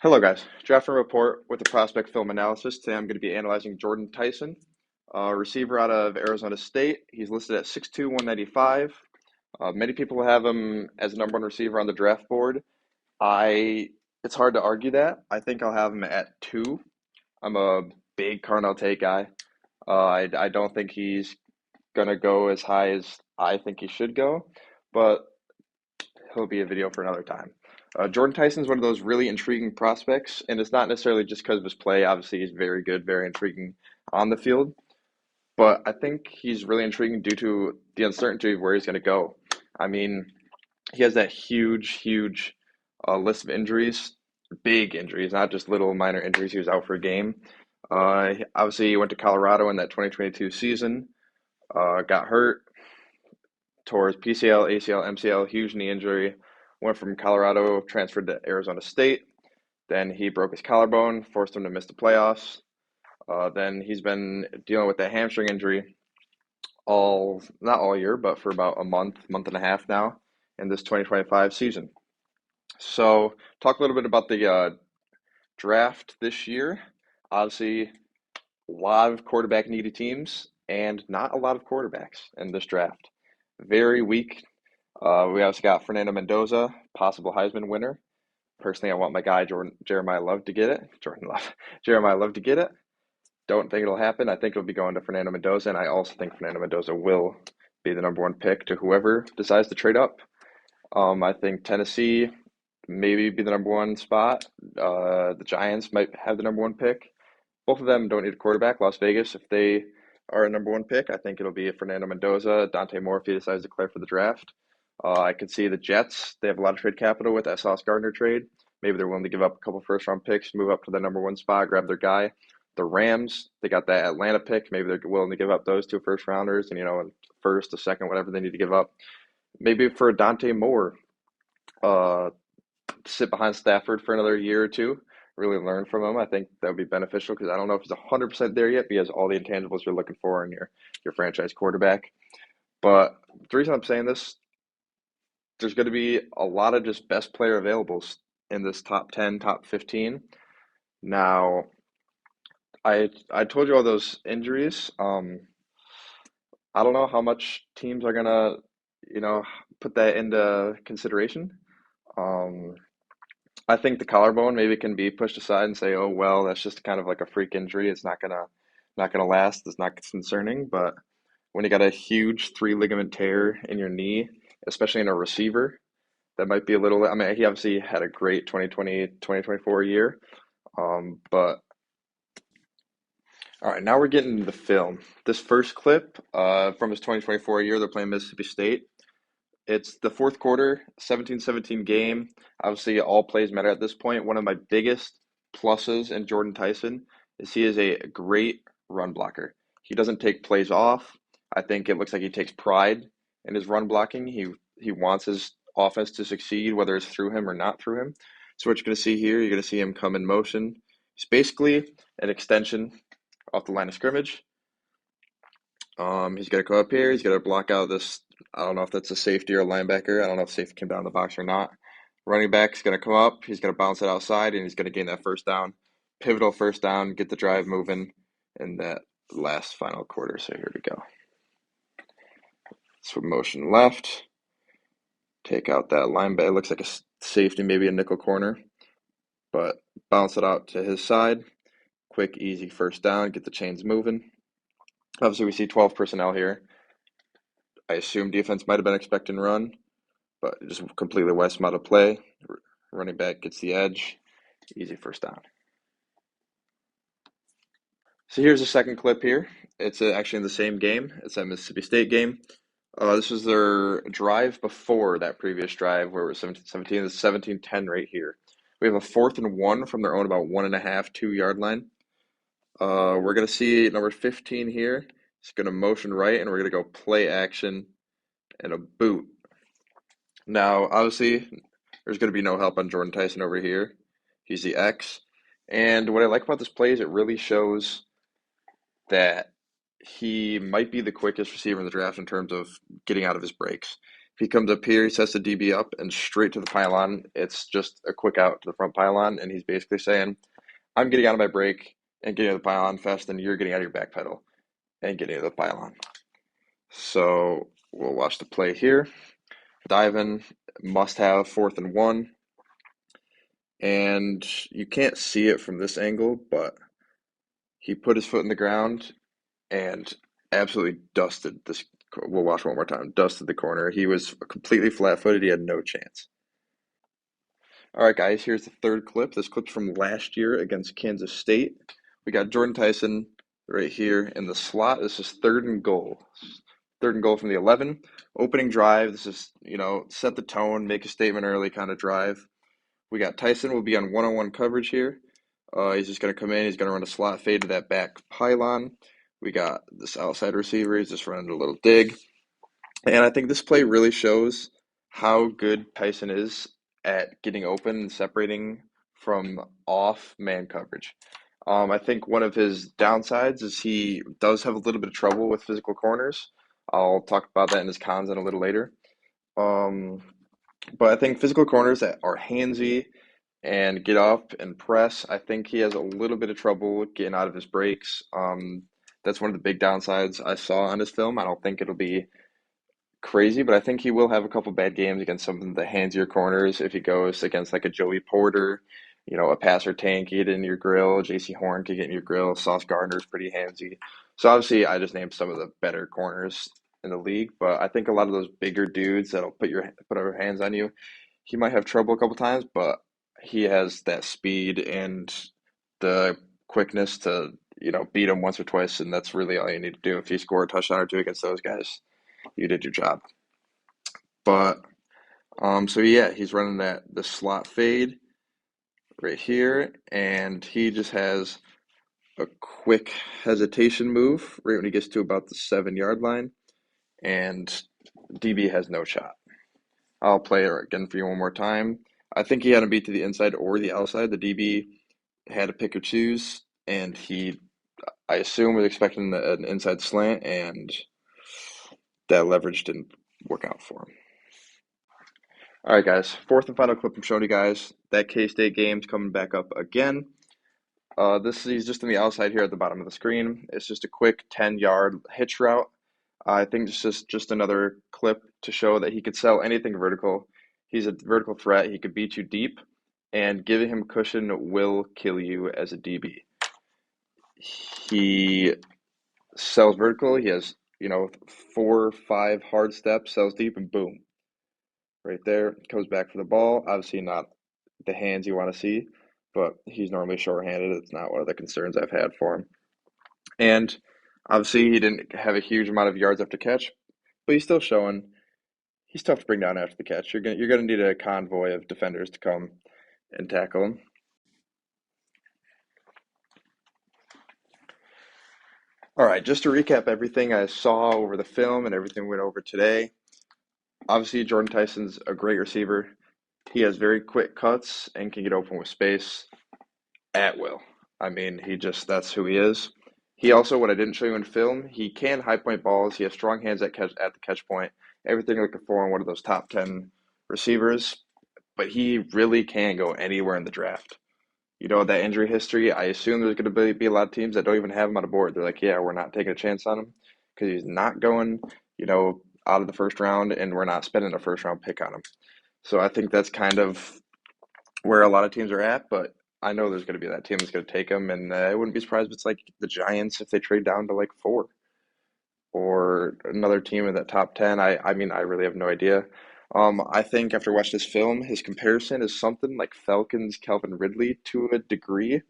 Hello, guys. Draft and report with the prospect film analysis. Today I'm going to be analyzing Jordyn Tyson, receiver out of Arizona State. He's listed at 6'2", 195. Many people have him as the number one receiver on the draft board. It's hard to argue that. I think I'll have him at 2. I'm a big Carnell Tate guy. I don't think he's going to go as high as I think he should go, but he'll be a video for another time. Jordyn Tyson's one of those really intriguing prospects, and it's not necessarily just because of his play. Obviously, he's very good, very intriguing on the field, but I think he's really intriguing due to the uncertainty of where he's going to go. I mean, he has that huge list of injuries, big injuries, not just little minor injuries. He was out for a game. Obviously, he went to Colorado in that 2022 season, got hurt, tore his PCL, ACL, MCL, huge knee injury. Went from Colorado, transferred to Arizona State. Then he broke his collarbone, forced him to miss the playoffs. Then he's been dealing with that hamstring injury not all year, but for about a month and a half now in this 2025 season. So, talk a little bit about the draft this year. Obviously, a lot of quarterback needy teams and not a lot of quarterbacks in this draft. Very weak. We also got Fernando Mendoza, possible Heisman winner. Personally, I want my guy Jeremiah Love to get it. Jordan Love, Jeremiah Love to get it. Don't think it'll happen. I think it'll be going to Fernando Mendoza, and I also think Fernando Mendoza will be the number one pick to whoever decides to trade up. I think Tennessee maybe be the number one spot. The Giants might have the number one pick. Both of them don't need a quarterback. Las Vegas, if they are a number one pick, I think it'll be Fernando Mendoza, Dante Moore if he decides to declare for the draft. I could see the Jets. They have a lot of trade capital with that Sauce Gardner trade. Maybe they're willing to give up a couple first round picks, move up to the number one spot, grab their guy. The Rams, they got that Atlanta pick. Maybe they're willing to give up those 2 first rounders and, a first, a second, whatever they need to give up. Maybe for Dante Moore, uh, sit behind Stafford for another year or two, really learn from him. I think that would be beneficial because I don't know if he's 100% there yet, but he has all the intangibles you're looking for in your franchise quarterback. But the reason I'm saying this, there's going to be a lot of just best player availables in this top 10, top 15. Now, I told you all those injuries. I don't know how much teams are gonna, you know, put that into consideration. Um, I think the collarbone maybe can be pushed aside and say, oh well, that's just kind of like a freak injury. It's not gonna last. It's not concerning. But when you got a huge 3 ligament tear in your knee, especially in a receiver, that might be a little. I mean, he obviously had a great 2020, 2024 year. But all right, now we're getting to the film. This first clip from his 2024 year, they're playing Mississippi State. It's the fourth quarter, 17-17 game. Obviously, all plays matter at this point. One of my biggest pluses in Jordyn Tyson is he is a great run blocker. He doesn't take plays off. I think it looks like he takes pride in his run blocking. He wants his offense to succeed, whether it's through him or not through him. So what you're going to see here, you're going to see him come in motion. It's basically an extension off the line of scrimmage. He's got to go up here. He's got to block out this. I don't know if that's a safety or a linebacker. I don't know if safety came down the box or not. Running back's going to come up. He's going to bounce it outside, and he's going to gain that first down. Pivotal first down, get the drive moving in that last final quarter. So here we go. So motion left. Take out that linebacker. It looks like a safety, maybe a nickel corner. But bounce it out to his side. Quick, easy first down. Get the chains moving. Obviously, we see 12 personnel here. I assume defense might have been expecting run, but just completely west out of play. Running back gets the edge. Easy first down. So here's a second clip here. It's actually in the same game. It's that Mississippi State game. This was their drive before that previous drive where it was 17-17. It's 17-10 right here. We have a 4th and 1 from their own about 1.5, 2 yard line. We're going to see number 15 here. It's going to motion right, and we're going to go play action and a boot. Now, obviously, there's going to be no help on Jordyn Tyson over here. He's the X. And what I like about this play is it really shows that he might be the quickest receiver in the draft in terms of getting out of his breaks. He comes up here, he sets the DB up and straight to the pylon. It's just a quick out to the front pylon, and he's basically saying, I'm getting out of my brake and getting to the pylon faster than you're getting out of your back pedal and getting to the pylon. So we'll watch the play here. Dive in, must have 4th and 1. And you can't see it from this angle, but he put his foot in the ground and absolutely dusted this. We'll watch one more time. Dusted the corner. He was completely flat-footed. He had no chance. All right, guys, here's the third clip. This clip's from last year against Kansas State. We got Jordyn Tyson right here in the slot. This is 3rd and goal. 3rd and goal from the 11. Opening drive. This is, set the tone, make a statement early kind of drive. We got Tyson will be on one-on-one coverage here. He's just going to come in. He's going to run a slot fade to that back pylon. We got this outside receiver. He's just running a little dig. And I think this play really shows how good Tyson is at getting open and separating from off man coverage. I think one of his downsides is he does have a little bit of trouble with physical corners. I'll talk about that in his cons in a little later. Um, but I think physical corners that are handsy and get up and press, I think he has a little bit of trouble getting out of his breaks. That's one of the big downsides I saw on his film. I don't think it'll be crazy, but I think he will have a couple bad games against some of the handier corners if he goes against like a Joey Porter, a passer tank get in your grill, JC Horn could get in your grill, Sauce Gardner's pretty handsy. So obviously I just named some of the better corners in the league, but I think a lot of those bigger dudes that'll put their hands on you, he might have trouble a couple times, but he has that speed and the quickness to, beat him once or twice, and that's really all you need to do. If you score a touchdown or two against those guys, you did your job. But so yeah, he's running the slot fade right here, and he just has a quick hesitation move right when he gets to about the 7-yard line, and DB has no shot. I'll play it again for you one more time. I think he had him beat to the inside or the outside. The DB had to pick or choose, and I assume, was expecting an inside slant, and that leverage didn't work out for him. All right, guys. Fourth and final clip I'm showing you guys. That K-State game's coming back up again. He's just on the outside here at the bottom of the screen. It's just a quick 10-yard hitch route. I think it's just another clip to show that he could sell anything vertical. He's a vertical threat. He could beat you deep, and giving him cushion will kill you as a DB. He sells vertical. He has, 4 or 5 hard steps, sells deep, and boom. Right there, comes back for the ball. Obviously not the hands you want to see, but he's normally short-handed. It's not one of the concerns I've had for him. And obviously he didn't have a huge amount of yards after catch, but he's still showing he's tough to bring down after the catch. You're gonna need a convoy of defenders to come and tackle him. All right, just to recap everything I saw over the film and everything we went over today. Obviously, Jordyn Tyson's a great receiver. He has very quick cuts and can get open with space at will. I mean, that's who he is. He also, what I didn't show you in film, he can high point balls. He has strong hands at the catch point. Everything looking for one of those top 10 receivers, but he really can go anywhere in the draft. That injury history, I assume there's going to be a lot of teams that don't even have him on the board. They're like, yeah, we're not taking a chance on him because he's not going, out of the first round, and we're not spending a first round pick on him. So I think that's kind of where a lot of teams are at, but I know there's going to be that team that's going to take him, and I wouldn't be surprised if it's like the Giants if they trade down to like 4 or another team in that top 10. I mean, I really have no idea. I think after watching this film, his comparison is something like Falcons Calvin Ridley to a degree.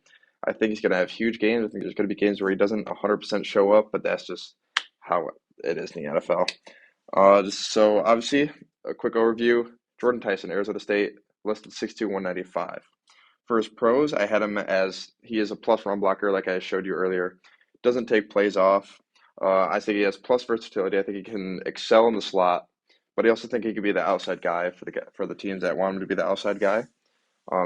I think he's going to have huge games. I think there's going to be games where he doesn't 100% show up, but that's just how it is in the NFL. So obviously, a quick overview. Jordyn Tyson, Arizona State, listed 6'2", 195. For his pros, I had him as he is a plus run blocker, like I showed you earlier. Doesn't take plays off. I think he has plus versatility. I think he can excel in the slot, but I also think he could be the outside guy for the teams that want him to be the outside guy.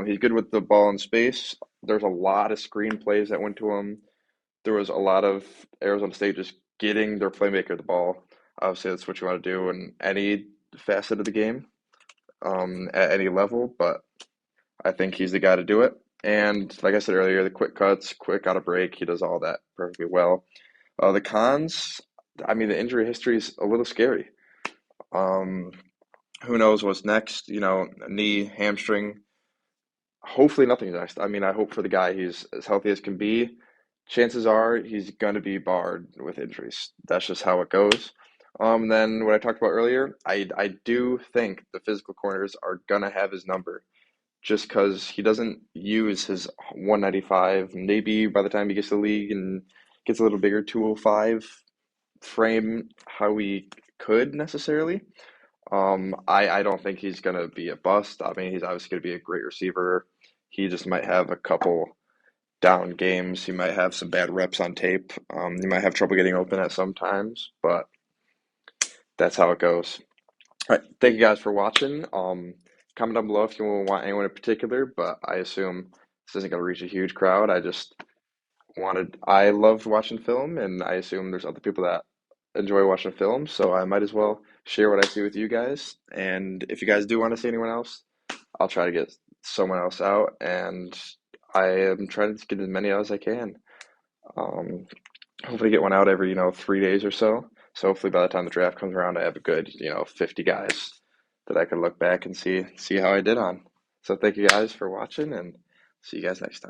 He's good with the ball in space. There's a lot of screen plays that went to him. There was a lot of Arizona State just getting their playmaker the ball. Obviously, that's what you want to do in any facet of the game at any level, but I think he's the guy to do it. And like I said earlier, the quick cuts, quick out of break, he does all that perfectly well. The cons, I mean, the injury history is a little scary. Um, who knows what's next? Knee, hamstring. Hopefully nothing's next. I mean, I hope for the guy he's as healthy as can be. Chances are he's going to be barred with injuries. That's just how it goes. Then what I talked about earlier, I do think the physical corners are going to have his number just because he doesn't use his 195. Maybe by the time he gets to the league and gets a little bigger, 205 frame how he could necessarily. I don't think he's gonna be a bust. I mean, he's obviously gonna be a great receiver. He just might have a couple down games. He might have some bad reps on tape. He might have trouble getting open at some times, but that's how it goes. All right, thank you guys for watching. Comment down below if you want anyone in particular, but I assume this isn't gonna reach a huge crowd. I love watching film, and I assume there's other people that enjoy watching film, so I might as well share what I see with you guys. And if you guys do want to see anyone else, I'll try to get someone else out, and I am trying to get as many out as I can. Um, Hopefully get one out every, 3 days or so. So hopefully by the time the draft comes around, I have a good, 50 guys that I can look back and see how I did on. So thank you guys for watching, and see you guys next time.